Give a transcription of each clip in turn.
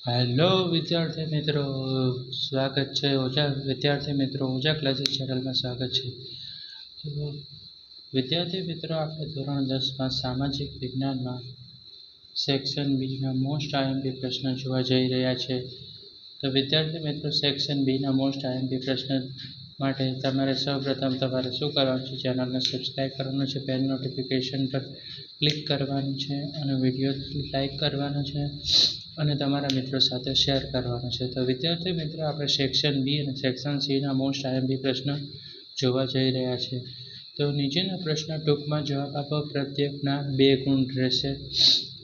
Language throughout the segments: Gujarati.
હેલો વિદ્યાર્થી મિત્રો, સ્વાગત છે ઓજા ક્લાસીસ ચેનલમાં સ્વાગત છે. તો વિદ્યાર્થી મિત્રો, આપણે ધોરણ 10માં સામાજિક વિજ્ઞાનમાં સેક્શન બીના મોસ્ટ આઈએમપી પ્રશ્ન જોવા જઈ રહ્યા છે. તો વિદ્યાર્થી મિત્રો, સેક્શન બીના મોસ્ટ આઈએમપી પ્રશ્ન માટે તમારે સૌપ્રથમ તમારે શું કરવાનું છે? ચેનલને સબસ્ક્રાઈબ કરવાનું છે, બેલ નોટિફિકેશન પર ક્લિક કરવાનું છે અને વિડીયો લાઈક કરવાનો છે અને તમારા મિત્રો સાથે શેર કરવાનું છે. તો વિદ્યાર્થી મિત્રો, આપણે સેક્શન બી અને સેક્શન સીના મોસ્ટ આઈએમપી પ્રશ્ન જોવા જઈ રહ્યા છે. તો નીચેના પ્રશ્ન ટૂંકમાં જવાબ આપો. પ્રત્યેકના 2 ગુણ રહેશે.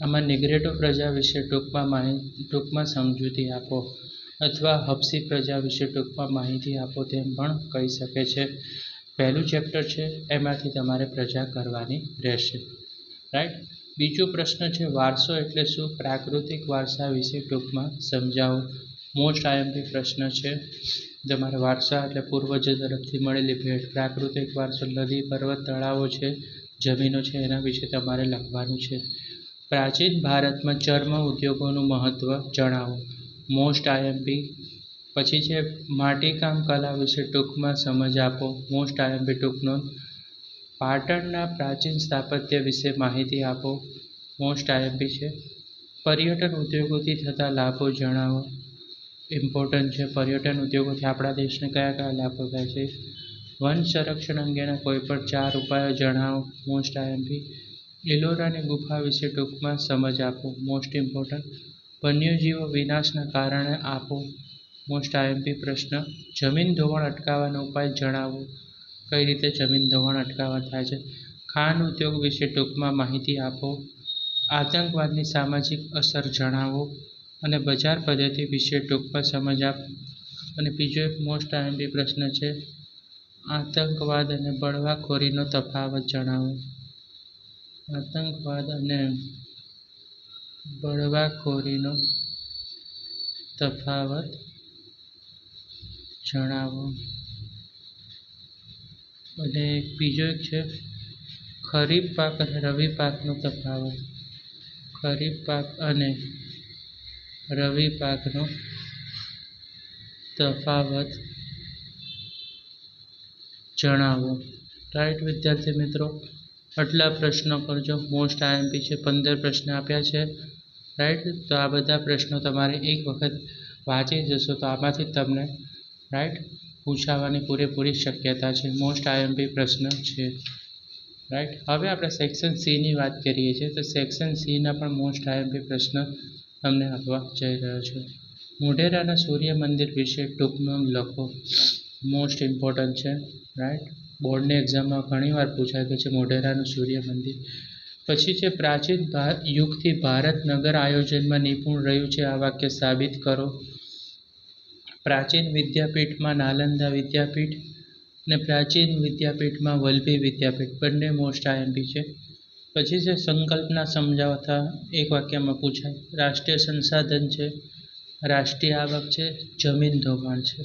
આમાં નિગ્રેટો પ્રજા વિશે ટૂંકમાં સમજૂતી આપો અથવા હબ્સી પ્રજા વિશે ટૂંકમાં માહિતી આપો તેમ પણ કહી શકે છે. પહેલું ચેપ્ટર છે, એમાંથી તમારે પ્રજા કરવાની રહેશે. રાઈટ. બીજો પ્રશ્ન છે, વારસો એટલે શું? પ્રાકૃતિક વારસા વિશે ટૂંકમાં સમજાવો. મોસ્ટ આઈએમપી પ્રશ્ન છે. તમારે વારસા એટલે પૂર્વજો તરફથી મળેલી ભેટ. પ્રાકૃતિક વારસો નદી, પર્વત, તળાવો છે, જમીનો છે, એના વિશે તમારે લખવાનું છે. પ્રાચીન ભારતમાં ચર્મ ઉદ્યોગોનું મહત્વ જણાવો. Most IMP. પછી છે, માટીકામ કલા વિશે ટૂંકમાં સમજ આપો. મોસ્ટ આઈએમપી ટૂંકનો. પાટણના પ્રાચીન સ્થાપત્ય વિશે માહિતી આપો. મોસ્ટ આઈએમપી છે. પર્યટન ઉદ્યોગોથી થતા લાભો જણાવો. ઇમ્પોર્ટન્ટ છે. પર્યટન ઉદ્યોગોથી આપણા દેશને કયા કયા લાભો થાય છે? વન સંરક્ષણ અંગેના કોઈ પણ 4 ઉપાયો જણાવો. Most IMP. ઇલોરાની ગુફા વિશે ટૂંકમાં સમજ આપો. Most important. વન્યજીવો વિનાશના કારણે આપો. મોસ્ટ આઈએમપી પ્રશ્ન. જમીન ધોવાણ અટકાવવાનો ઉપાય જણાવો. કઈ રીતે જમીન ધોવાણ અટકાવવા થાય છે? ખાંડ ઉદ્યોગ વિશે ટૂંકમાં માહિતી આપો. આતંકવાદની સામાજિક અસર જણાવો અને બજાર પદ્ધતિ વિશે ટૂંકમાં સમજ આપો. અને બીજો એક મોસ્ટ આઈએમપી પ્રશ્ન છે, આતંકવાદ અને બળવાખોરીનો તફાવત જણાવો. આતંકવાદ અને બળવાખોરીનો તફાવત જણાવો. અને બીજો એક છે, ખરીફ પાક અને રવિ પાકનો તફાવત. ખરીફ પાક અને રવિ પાકનો તફાવત જણાવો. રાઈટ વિદ્યાર્થી મિત્રો, આટલા પ્રશ્નો કરજો. મોસ્ટ આઈએમપી છે. 15 પ્રશ્ન આપ્યા છે. રાઈટ. તો આ બધા પ્રશ્નો તમારે એક વખત વાંચી જશો તો આમાંથી તમને રાઈટ પૂછાવાની પૂરેપૂરી શક્યતા છે. મોસ્ટ આઈએમપી પ્રશ્ન છે. રાઈટ. હવે આપણે સેક્શન સીની વાત કરીએ છીએ. તો સેક્શન સીના પણ મોસ્ટ આઈએમપી પ્રશ્ન તમને આપવા જઈ રહ્યો છે. મોઢેરાના સૂર્ય મંદિર વિશે ટૂંકમાં લખો. મોસ્ટ ઇમ્પોર્ટન્ટ છે. રાઈટ. બોર્ડની એક્ઝામમાં ઘણીવાર પૂછાય છે મોઢેરાનું સૂર્ય મંદિર. પછી છે, પ્રાચીન યુગથી ભારત નગર આયોજનમાં નિપુણ રહ્યું છે. આ વાક્ય સાબિત કરો. પ્રાચીન વિદ્યાપીઠમાં નાલંદા વિદ્યાપીઠ અને પ્રાચીન વિદ્યાપીઠમાં વલ્લભી વિદ્યાપીઠ બંને મોસ્ટ આઈએમપી છે. પછી છે, સંકલ્પના સમજાવતા એક વાક્યમાં પૂછાય. રાષ્ટ્રીય સંસાધન છે, રાષ્ટ્રીય આવક છે, જમીન ધોવાણ છે.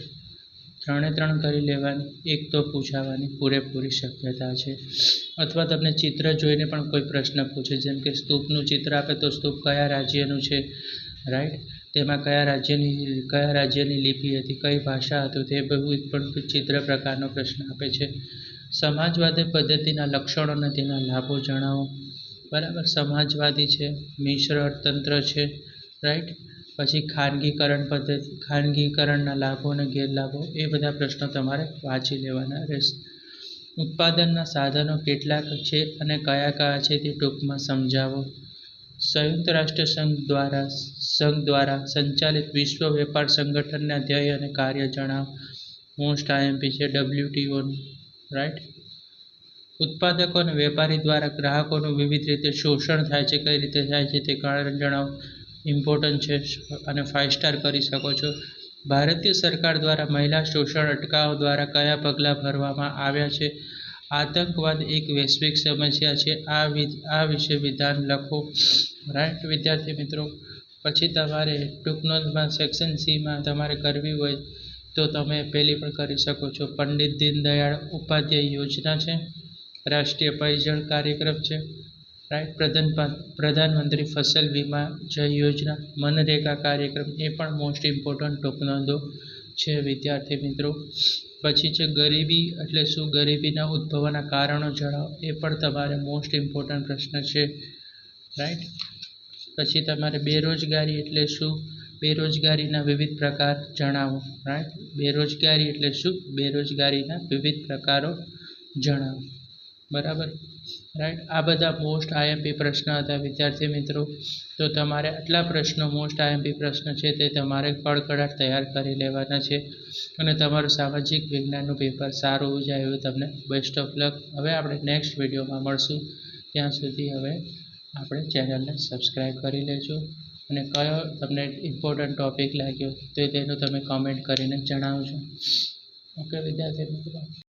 3 કરી લેવાની. એક તો પૂછાવાની પૂરેપૂરી શક્યતા છે. અથવા તમને ચિત્ર જોઈને પણ કોઈ પ્રશ્ન પૂછે, જેમ કે સ્તૂપનું ચિત્ર આપે તો સ્તૂપ કયા રાજ્યનું છે? રાઈટ. તેમાં કયા રાજ્યની લિપિ હતી, કઈ ભાષા હતું, તે બધું પણ ચિત્ર પ્રકારનો પ્રશ્ન આપે છે. સમાજવાદી પદ્ધતિના લક્ષણો અને તેના લાભો જણાવો. બરાબર. સમાજવાદી છે, મિશ્ર અર્થતંત્ર છે. રાઈટ. પછી ખાનગીકરણ પદ્ધતિ, ખાનગીકરણના લાભો અને ગેરલાભો, એ બધા પ્રશ્નો તમારે વાંચી લેવાના રહેશે. ઉત્પાદનના સાધનો કેટલાક છે અને કયા કયા છે તે ટૂંકમાં સમજાવો. સંયુક્ત રાષ્ટ્ર સંઘ દ્વારા સંચાલિત વિશ્વ વેપાર સંગઠનના ધ્યેય અને કાર્ય જણાવો. મોસ્ટ આઈએમપી છે. WTO. રાઈટ. ઉત્પાદકો અને વેપારી દ્વારા ગ્રાહકોનું વિવિધ રીતે શોષણ થાય છે, કઈ રીતે થાય છે તે કારણ જણાવો. ઇમ્પોર્ટન્ટ છે અને 5 સ્ટાર કરી શકો છો. ભારતીય સરકાર દ્વારા મહિલા શોષણ અટકાવવા દ્વારા કયા પગલાં ભરવામાં આવ્યા છે? આતંકવાદ એક વૈશ્વિક સમસ્યા છે. આ વિશે વિધાન લખો. રાઈટ વિદ્યાર્થી મિત્રો. પછી તમારે ટૂંકનોંધમાં સેક્શન સીમાં તમારે કરવી હોય તો તમે પેલી પણ કરી શકો છો. પંડિત દીનદયાળ ઉપાધ્યાય યોજના છે, રાષ્ટ્રીય પેયજળ કાર્યક્રમ છે, રાઈટ. પ્રધાનમંત્રી ફસલ વીમા જય યોજના, મનરેગા કાર્યક્રમ એ પણ મોસ્ટ ઇમ્પોર્ટન્ટ ટોપ નોંધો છે વિદ્યાર્થી મિત્રો. પછી છે ગરીબી એટલે શું, ગરીબીના ઉદ્ભવના કારણો જણાવો, એ પણ તમારે મોસ્ટ ઇમ્પોર્ટન્ટ પ્રશ્ન છે. રાઈટ. પછી તમારે બેરોજગારી એટલે શું, બેરોજગારીના વિવિધ પ્રકાર જણાવો. રાઈટ. બેરોજગારી એટલે શું, બેરોજગારીના વિવિધ પ્રકારો જણાવો. બરાબર. રાઈટ. આ બધા મોસ્ટ આઈએમપી પ્રશ્ન હતા વિદ્યાર્થી મિત્રો. તો તમારે આટલા પ્રશ્નો મોસ્ટ આઈએમપી પ્રશ્ન છે તે તમારે કડકડાટ તૈયાર કરી લેવાના છે અને તમારું સામાજિક વિજ્ઞાનનું પેપર સારું જાય એવું તમને બેસ્ટ ઓફ લક. હવે આપણે નેક્સ્ટ વિડીયોમાં મળશું. ત્યાં સુધી હવે આપણે ચેનલને સબસ્ક્રાઈબ કરી લેજો અને કયો તમને ઇમ્પોર્ટન્ટ ટૉપિક લાગ્યો તો તેનું તમે કોમેન્ટ કરીને જણાવજો. ઓકે વિદ્યાર્થી મિત્રો.